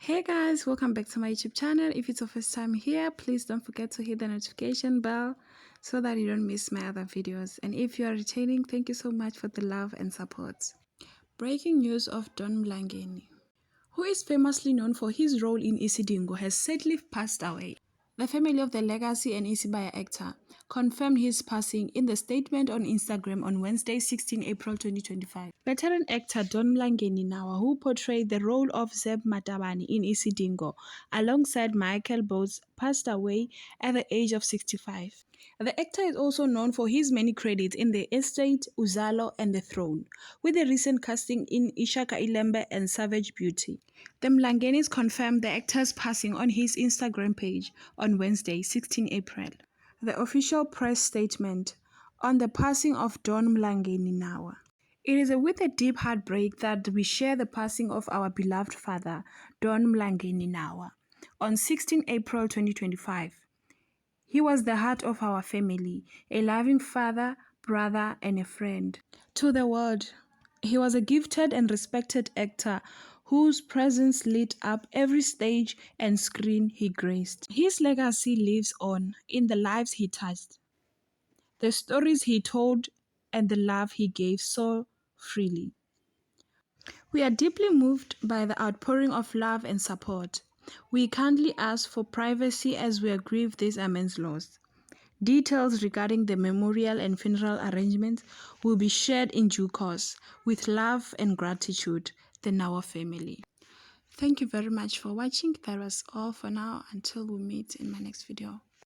Hey guys, welcome back to my YouTube channel. If it's your first time here, please don't forget to hit the notification bell so that you don't miss my other videos. And if you are returning, thank you so much for the love and support. Breaking news of Don Mlangeni, who is famously known for his role in Isidingo, has sadly passed away. The family of the Legacy and Isibaya actor confirmed his passing in the statement on Instagram on Wednesday, 16 April 2025. Veteran actor Don Mlangeni Nawa, who portrayed the role of Zeb Matabane in Isidingo alongside Michael Botts, passed away at the age of 65. The actor is also known for his many credits in The Estate, Uzalo, and The Throne, with the recent casting in Ishaka Ilembe and Savage Beauty. The Mlangenis confirmed the actor's passing on his Instagram page on Wednesday, 16 April. The official press statement on the passing of Don Mlangeni Nawa. It is with a deep heartbreak that we share the passing of our beloved father, Don Mlangeni Nawa, on 16 April 2025. He was the heart of our family, a loving father, brother, and a friend to the world. He was a gifted and respected actor whose presence lit up every stage and screen he graced. His legacy lives on in the lives he touched, the stories he told, and the love he gave so freely. We are deeply moved by the outpouring of love and support. We kindly ask for privacy as we grieve this immense loss. Details regarding the memorial and funeral arrangements will be shared in due course. With love and gratitude, the Nawa family. Thank you very much for watching. That was all for now. Until we meet in my next video.